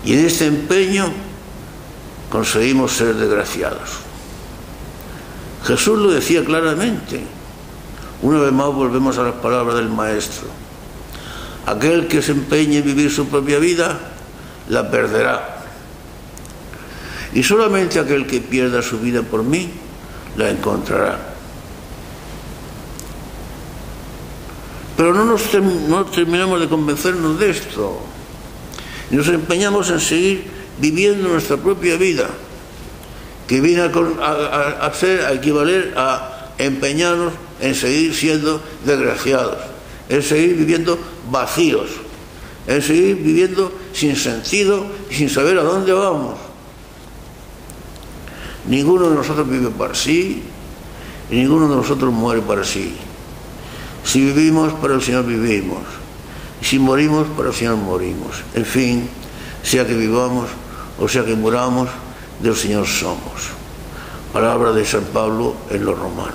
y en este empeño conseguimos ser desgraciados. Jesús lo decía claramente. Una vez más volvemos a las palabras del Maestro: aquel que se empeñe en vivir su propia vida la perderá, y solamente aquel que pierda su vida por mí la encontrará. Pero no terminamos de convencernos de esto, y nos empeñamos en seguir viviendo nuestra propia vida, que viene a equivaler a empeñarnos en seguir siendo desgraciados, en seguir viviendo vacíos, en seguir viviendo sin sentido y sin saber a dónde vamos. Ninguno de nosotros vive para sí y ninguno de nosotros muere para sí. Si vivimos, para el Señor vivimos, y si morimos, para el Señor morimos. En fin, sea que vivamos o sea que muramos, del Señor somos. Palabra de San Pablo en los Romanos.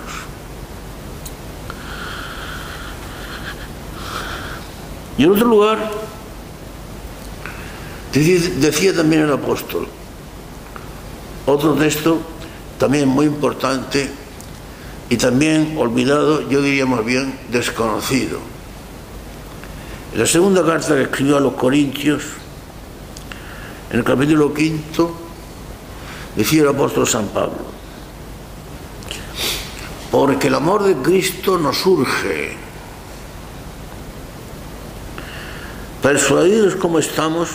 Y en otro lugar decía también el apóstol, otro texto también muy importante y también olvidado, yo diría más bien desconocido. En la segunda carta que escribió a los Corintios, en el capítulo 5, decía el apóstol San Pablo: porque el amor de Cristo nos urge, persuadidos como estamos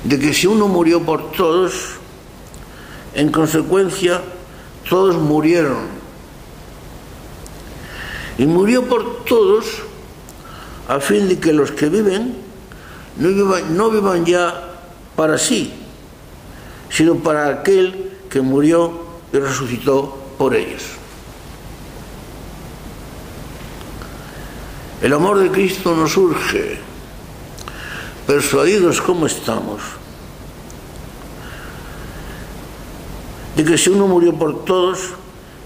de que si uno murió por todos, en consecuencia todos murieron. Y murió por todos a fin de que los que viven no vivan ya para sí, sino para aquel que murió y resucitó por ellos. El amor de Cristo nos urge, persuadidos como estamos, de que si uno murió por todos,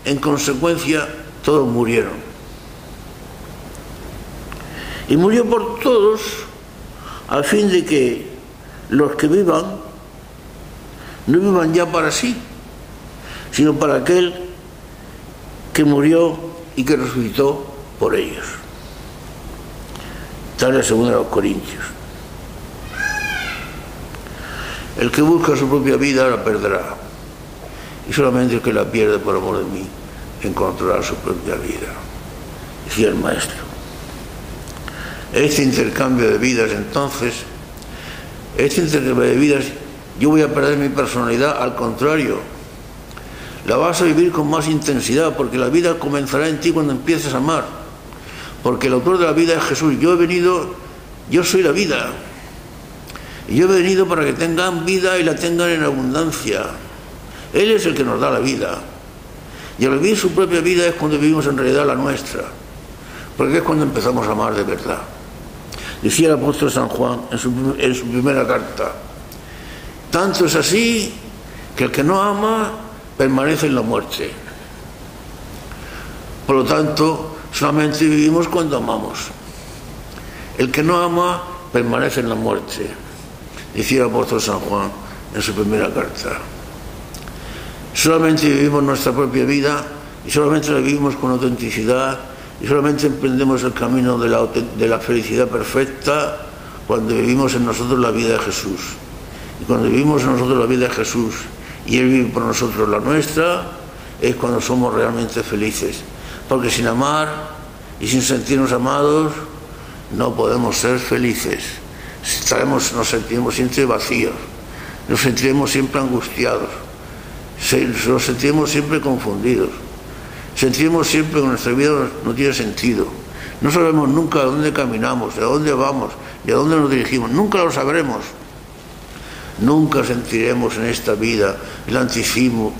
en consecuencia todos murieron. Y murió por todos a fin de que los que vivan no vivan ya para sí, sino para aquel que murió y que resucitó por ellos. Está en la segunda de los Corintios. El que busca su propia vida la perderá, y solamente el que la pierde por amor de mí encontrará su propia vida, decía el maestro. Este intercambio de vidas, entonces, yo voy a perder mi personalidad, al contrario, la vas a vivir con más intensidad, porque la vida comenzará en ti cuando empieces a amar, porque el autor de la vida es Jesús. Yo soy la vida, y yo he venido para que tengan vida y la tengan en abundancia. Él es el que nos da la vida, y al vivir su propia vida es cuando vivimos en realidad la nuestra, porque es cuando empezamos a amar de verdad. Decía el apóstol San Juan en su primera carta: tanto es así que el que no ama permanece en la muerte. Por lo tanto, solamente vivimos cuando amamos. El que no ama permanece en la muerte, decía el apóstol San Juan en su primera carta. Solamente vivimos nuestra propia vida y solamente la vivimos con autenticidad, y solamente emprendemos el camino de la felicidad perfecta cuando vivimos en nosotros la vida de Jesús. Y cuando vivimos en nosotros la vida de Jesús y Él vive por nosotros la nuestra, es cuando somos realmente felices. Porque sin amar y sin sentirnos amados no podemos ser felices. Nos sentiremos siempre vacíos, nos sentiremos siempre angustiados, nos sentiremos siempre confundidos. Sentimos siempre que nuestra vida no tiene sentido. No sabemos nunca a dónde caminamos, de dónde vamos, de dónde nos dirigimos. Nunca lo sabremos. Nunca sentiremos en esta vida el anticipo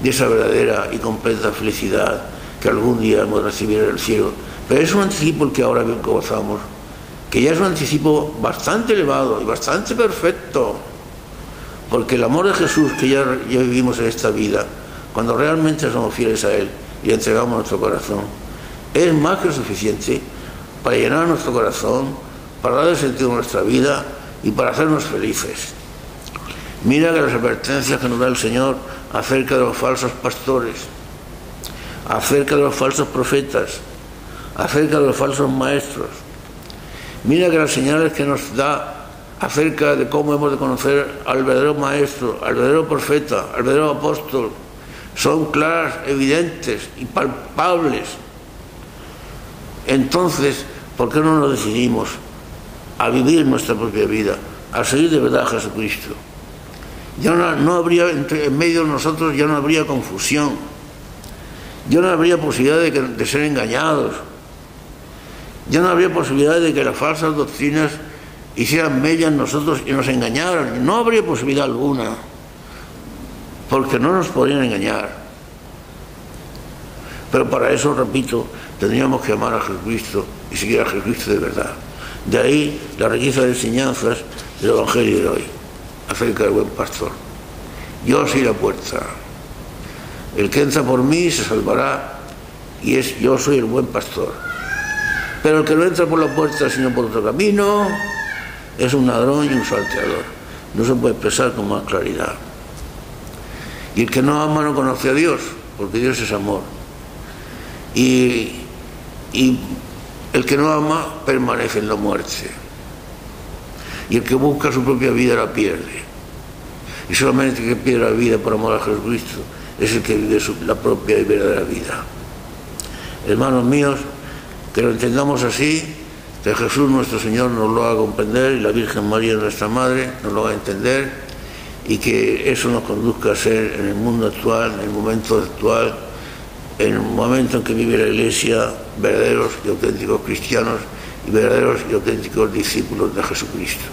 de esa verdadera y completa felicidad que algún día hemos de recibir en el cielo. Pero es un anticipo el que ahora gozamos, que ya es un anticipo bastante elevado y bastante perfecto, porque el amor de Jesús que ya vivimos en esta vida, cuando realmente somos fieles a Él y entregamos nuestro corazón, es más que suficiente para llenar nuestro corazón, para darle sentido a nuestra vida y para hacernos felices. Mira que las advertencias que nos da el Señor acerca de los falsos pastores, acerca de los falsos profetas, acerca de los falsos maestros. Mira que las señales que nos da acerca de cómo hemos de conocer al verdadero maestro, al verdadero profeta, al verdadero apóstol, son claras, evidentes y palpables. Entonces, ¿por qué no nos decidimos a vivir nuestra propia vida, a seguir de verdad a Jesucristo? Ya no habría, en medio de nosotros ya no habría confusión, ya no habría posibilidad de ser engañados, ya no habría posibilidad de que las falsas doctrinas hicieran mella en nosotros y nos engañaran. No habría posibilidad alguna, porque no nos podrían engañar. Pero para eso, repito, tendríamos que amar a Jesucristo y seguir a Jesucristo de verdad. De ahí la riqueza de enseñanzas del Evangelio de hoy acerca del buen pastor. Yo soy la puerta. El que entra por mí se salvará, y yo soy el buen pastor. Pero el que no entra por la puerta sino por otro camino es un ladrón y un salteador. No se puede expresar con más claridad. Y el que no ama no conoce a Dios, porque Dios es amor. Y el que no ama permanece en la muerte. Y el que busca su propia vida la pierde. Y solamente el que pierde la vida por amor a Jesucristo es el que vive la propia y verdadera vida. Hermanos míos, que lo entendamos así, Que Jesús nuestro Señor nos lo haga comprender y la Virgen María nuestra Madre nos lo haga entender, y que eso nos conduzca a ser en el mundo actual, en el momento actual, en el momento en que vive la Iglesia, verdaderos y auténticos cristianos y verdaderos y auténticos discípulos de Jesucristo.